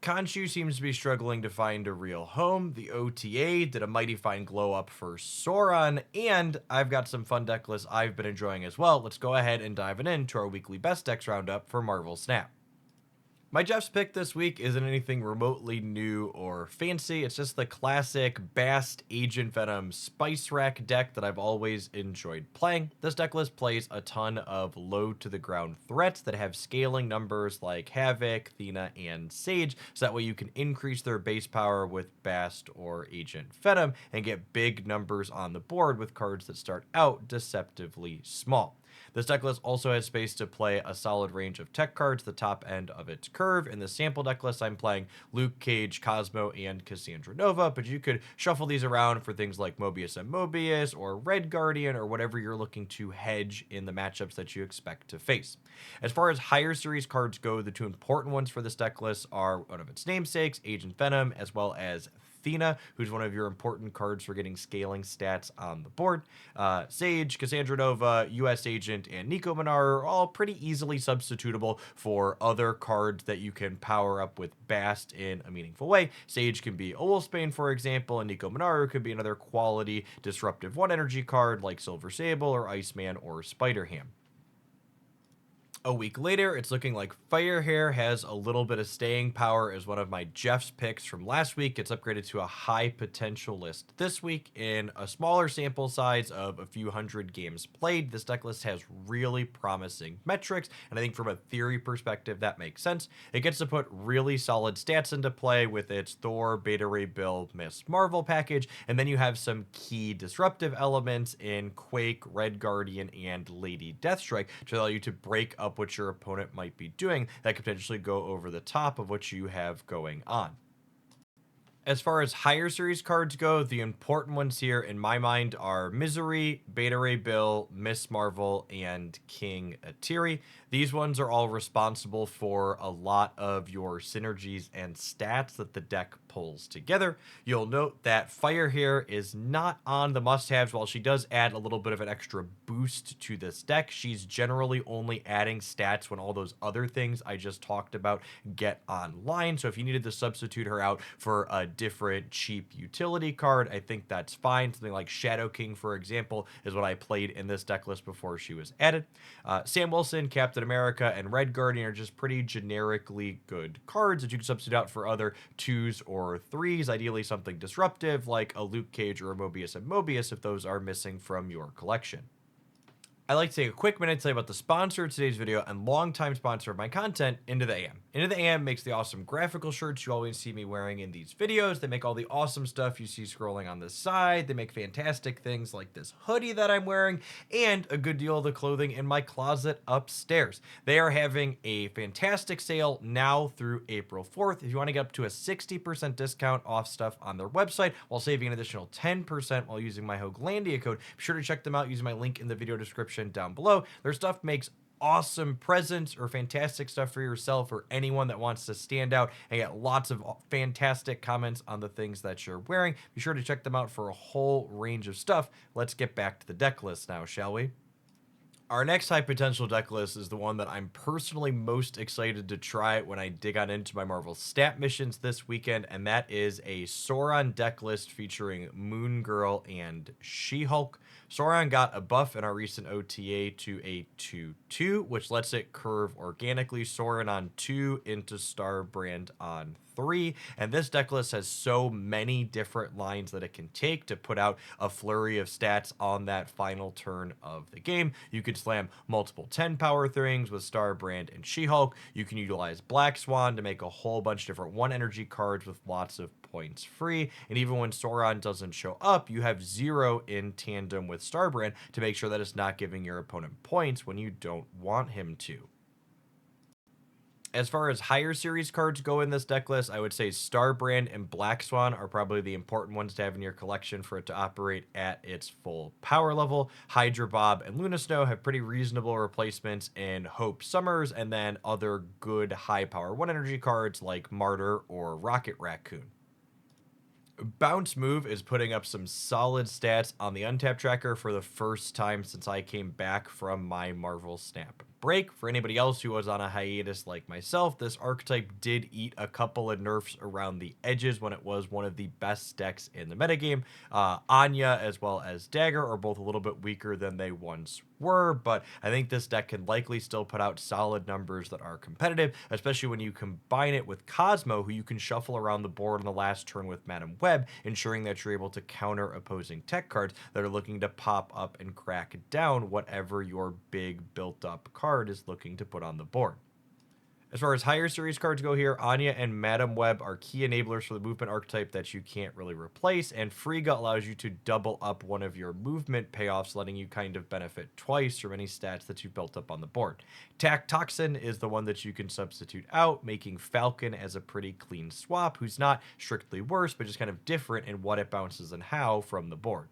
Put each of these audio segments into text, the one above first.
Khonshu seems to be struggling to find a real home. The OTA did a mighty fine glow up for Sauron, and I've got some fun deck lists I've been enjoying as well. Let's go ahead and dive into our weekly best decks roundup for Marvel Snap. My Jeff's pick this week isn't anything remotely new or fancy. It's just the classic Bast Agent Venom Spice Rack deck that I've always enjoyed playing. This deck list plays a ton of low to the ground threats that have scaling numbers like Havoc, Thena, and Sage, so that way you can increase their base power with Bast or Agent Venom and get big numbers on the board with cards that start out deceptively small. This deck list also has space to play a solid range of tech cards, the top end of its curve. In the sample deck list, I'm playing Luke Cage, Cosmo, and Cassandra Nova, but you could shuffle these around for things like Mobius and Mobius, or Red Guardian, or whatever you're looking to hedge in the matchups that you expect to face. As far as higher series cards go, the two important ones for this deck list are one of its namesakes, Agent Venom, as well as Thena, who's one of your important cards for getting scaling stats on the board. Sage, Cassandra Nova, US Agent, and Nico Minar are all pretty easily substitutable for other cards that you can power up with Bast in a meaningful way. Sage can be a Wolfsbane, for example, and Nico Minaru could be another quality disruptive 1 energy card like Silver Sable or Iceman or Spider-Ham. A week later, it's looking like Firehair has a little bit of staying power as one of my Jeff's picks from last week. It's upgraded to a high potential list this week in a smaller sample size of a few hundred games played. This deck list has really promising metrics, and I think from a theory perspective, that makes sense. It gets to put really solid stats into play with its Thor, Beta Ray Bill, Miss Marvel package, and then you have some key disruptive elements in Quake, Red Guardian, and Lady Deathstrike to allow you to break up what your opponent might be doing that could potentially go over the top of what you have going on. As far as higher series cards go, the important ones here in my mind are Misery, Beta Ray Bill, Miss Marvel, and King Atiri. These ones are all responsible for a lot of your synergies and stats that the deck pulls together. You'll note that Firehair is not on the must-haves. While she does add a little bit of an extra boost to this deck, she's generally only adding stats when all those other things I just talked about get online. So if you needed to substitute her out for a different cheap utility card, I think that's fine. Something like Shadow King, for example, is what I played in this deck list before she was added. Sam Wilson, Captain America, and Red Guardian are just pretty generically good cards that you can substitute out for other 2s or 3s, ideally something disruptive like a Luke Cage or a Mobius and Mobius if those are missing from your collection. I'd like to take a quick minute to tell you about the sponsor of today's video and longtime sponsor of my content, Into the AM. Into the AM makes the awesome graphical shirts you always see me wearing in these videos. They make all the awesome stuff you see scrolling on the side. They make fantastic things like this hoodie that I'm wearing and a good deal of the clothing in my closet upstairs. They are having a fantastic sale now through April 4th. If you want to get up to a 60% discount off stuff on their website while saving an additional 10% while using my Hoaglandia code, be sure to check them out using my link in the video description down below. Their stuff makes awesome presents or fantastic stuff for yourself or anyone that wants to stand out and get lots of fantastic comments on the things that you're wearing. Be sure to check them out for a whole range of stuff. Let's get back to the deck list now, shall we? Our next high potential deck list is the one that I'm personally most excited to try when I dig on into my Marvel stat missions this weekend, and that is a Sauron deck list featuring Moon Girl and She-Hulk. Sauron got a buff in our recent OTA to a 2/2, which lets it curve organically Sauron on 2 into Starbrand on 3, and this deck list has so many different lines that it can take to put out a flurry of stats on that final turn of the game. You could slam multiple 10 power things with Starbrand and She-Hulk. You can utilize Black Swan to make a whole bunch of different 1 energy cards with lots of points free, and even when Sauron doesn't show up, you have 0 in tandem with Starbrand to make sure that it's not giving your opponent points when you don't want him to. As far as higher series cards go in this deck list, I would say Starbrand and Black Swan are probably the important ones to have in your collection for it to operate at its full power level. Hydra Bob and Luna Snow have pretty reasonable replacements in Hope Summers, and then other good high power 1 energy cards like Martyr or Rocket Raccoon. Bounce Move is putting up some solid stats on the untap tracker for the first time since I came back from my Marvel Snap break. For anybody else who was on a hiatus like myself, this archetype did eat a couple of nerfs around the edges when it was one of the best decks in the metagame. Anya as well as Dagger are both a little bit weaker than they once were, but I think this deck can likely still put out solid numbers that are competitive, especially when you combine it with Cosmo, who you can shuffle around the board on the last turn with Madam Web, ensuring that you're able to counter opposing tech cards that are looking to pop up and crack down whatever your big built-up card is looking to put on the board. As far as higher series cards go here, Anya and Madam Web are key enablers for the movement archetype that you can't really replace, and Frigga allows you to double up one of your movement payoffs, letting you kind of benefit twice from any stats that you've built up on the board. Toxin is the one that you can substitute out, making Falcon as a pretty clean swap, who's not strictly worse, but just kind of different in what it bounces and how from the board.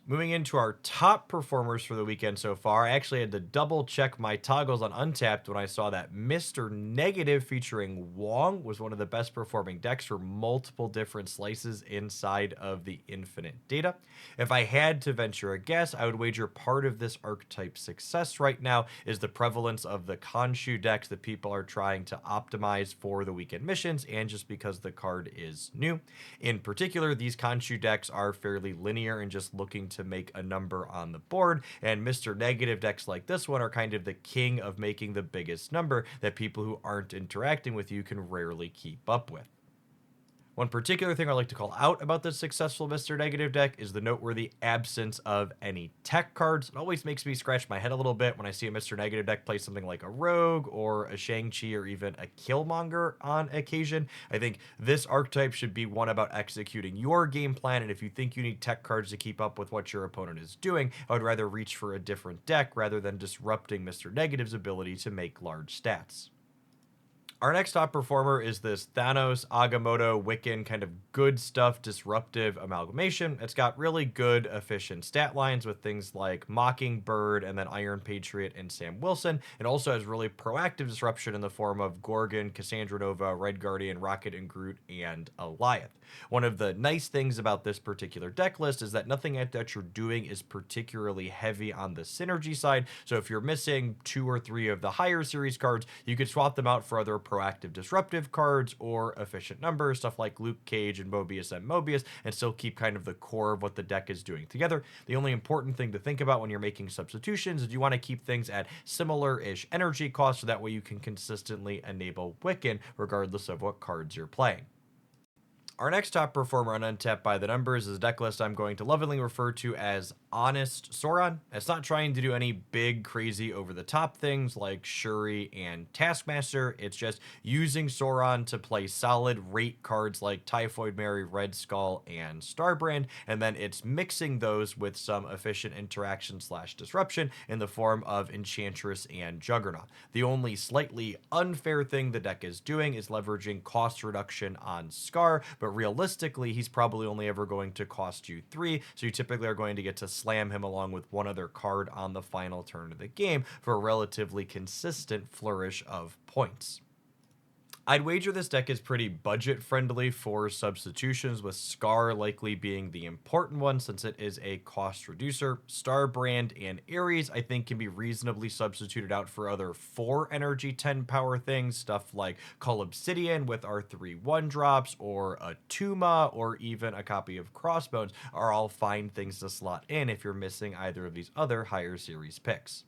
Moving into our top performers for the weekend so far, I actually had to double check my toggles on Untapped when I saw that Mr. Negative featuring Wong was one of the best performing decks for multiple different slices inside of the Infinite data. If I had to venture a guess, I would wager part of this archetype success right now is the prevalence of the Khonshu decks that people are trying to optimize for the weekend missions, and just because the card is new. In particular, these Khonshu decks are fairly linear and just looking to make a number on the board, and Mr. Negative decks like this one are kind of the king of making the biggest number that people who aren't interacting with you can rarely keep up with. One particular thing I like to call out about this successful Mr. Negative deck is the noteworthy absence of any tech cards. It always makes me scratch my head a little bit when I see a Mr. Negative deck play something like a Rogue or a Shang-Chi or even a Killmonger on occasion. I think this archetype should be one about executing your game plan, and if you think you need tech cards to keep up with what your opponent is doing, I would rather reach for a different deck rather than disrupting Mr. Negative's ability to make large stats. Our next top performer is this Thanos, Agamotto, Wiccan kind of good stuff disruptive amalgamation. It's got really good, efficient stat lines with things like Mockingbird and then Iron Patriot and Sam Wilson. It also has really proactive disruption in the form of Gorgon, Cassandra Nova, Red Guardian, Rocket and Groot, and Alioth. One of the nice things about this particular deck list is that nothing that you're doing is particularly heavy on the synergy side. So if you're missing 2 or 3 of the higher series cards, you could swap them out for other proactive disruptive cards or efficient numbers, stuff like Luke Cage and Mobius and Mobius, and still keep kind of the core of what the deck is doing together. The only important thing to think about when you're making substitutions is you want to keep things at similar-ish energy costs, so that way you can consistently enable Wiccan regardless of what cards you're playing. Our next top performer on Untapped by the Numbers is a deck list I'm going to lovingly refer to as Honest Sauron. It's not trying to do any big, crazy, over-the-top things like Shuri and Taskmaster. It's just using Sauron to play solid rate cards like Typhoid Mary, Red Skull, and Starbrand, and then it's mixing those with some efficient interaction/disruption in the form of Enchantress and Juggernaut. The only slightly unfair thing the deck is doing is leveraging cost reduction on Scar, but realistically, he's probably only ever going to cost you 3, so you typically are going to get to slam him along with one other card on the final turn of the game for a relatively consistent flourish of points. I'd wager this deck is pretty budget friendly for substitutions, with Scar likely being the important one since it is a cost reducer. Starbrand and Ares I think can be reasonably substituted out for other 4 energy 10 power things, stuff like Cull Obsidian with our 3/1 drops, or a Tuma, or even a copy of Crossbones are all fine things to slot in if you're missing either of these other higher series picks.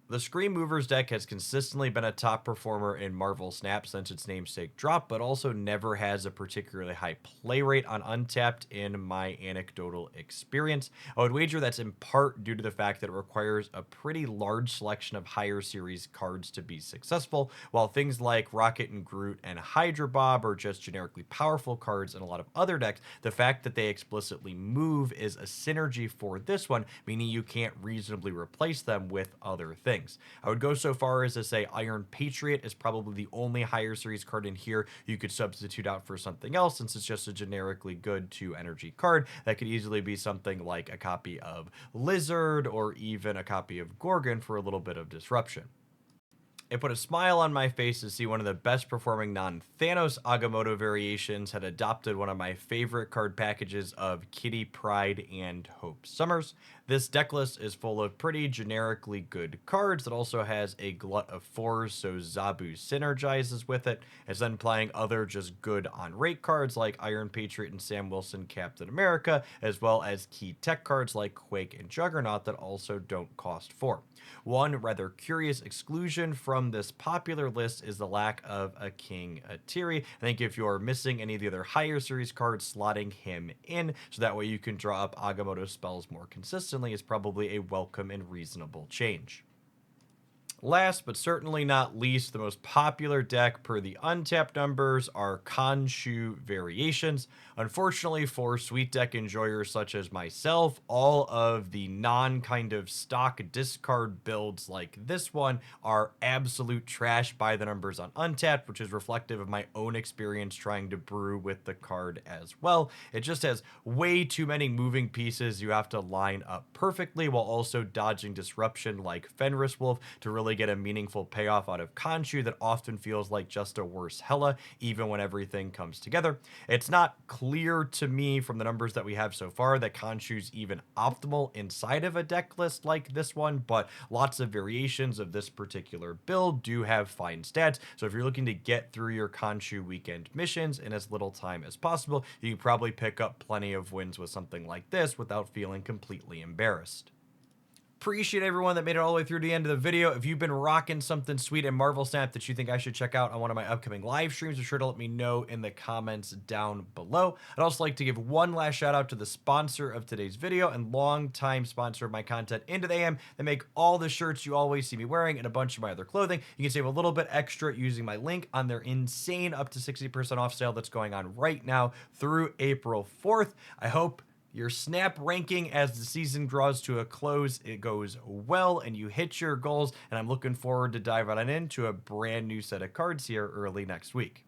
The Scream Movers deck has consistently been a top performer in Marvel Snap since its namesake drop, but also never has a particularly high play rate on Untapped in my anecdotal experience. I would wager that's in part due to the fact that it requires a pretty large selection of higher series cards to be successful, while things like Rocket and Groot and Hydra Bob are just generically powerful cards in a lot of other decks. The fact that they explicitly move is a synergy for this one, meaning you can't reasonably replace them with other things. I would go so far as to say Iron Patriot is probably the only higher series card in here you could substitute out for something else, since it's just a generically good 2 energy card that could easily be something like a copy of Lizard or even a copy of Gorgon for a little bit of disruption. It put a smile on my face to see one of the best performing non-Thanos Agamotto variations had adopted one of my favorite card packages of Kitty Pryde and Hope Summers. This deck list is full of pretty generically good cards that also has a glut of fours, so Zabu synergizes with it. It's then playing other just good on rate cards like Iron Patriot and Sam Wilson Captain America, as well as key tech cards like Quake and Juggernaut that also don't cost 4. One rather curious exclusion from this popular list is the lack of a King Atiri. I think if you're missing any of the other higher series cards, slotting him in so that way you can draw up Agamotto spells more consistently is probably a welcome and reasonable change. Last but certainly not least, the most popular deck per the untapped numbers are Khonshu variations. Unfortunately for sweet deck enjoyers such as myself, all of the non-kind of stock discard builds like this one are absolute trash by the numbers on untapped, which is reflective of my own experience trying to brew with the card as well. It just has way too many moving pieces you have to line up perfectly while also dodging disruption like Fenris Wolf to really get a meaningful payoff out of Khonshu that often feels like just a worse Hela, even when everything comes together. It's not clear to me from the numbers that we have so far that Khonshu's even optimal inside of a deck list like this one, but lots of variations of this particular build do have fine stats, so if you're looking to get through your Khonshu weekend missions in as little time as possible, you can probably pick up plenty of wins with something like this without feeling completely embarrassed. Appreciate everyone that made it all the way through to the end of the video. If you've been rocking something sweet in Marvel Snap that you think I should check out on one of my upcoming live streams, be sure to let me know in the comments down below. I'd also like to give one last shout out to the sponsor of today's video and longtime sponsor of my content, Into the AM. They make all the shirts you always see me wearing and a bunch of my other clothing. You can save a little bit extra using my link on their insane up to 60% off sale that's going on right now through April 4th. I hope your snap ranking as the season draws to a close, it goes well and you hit your goals, and I'm looking forward to diving on into a brand new set of cards here early next week.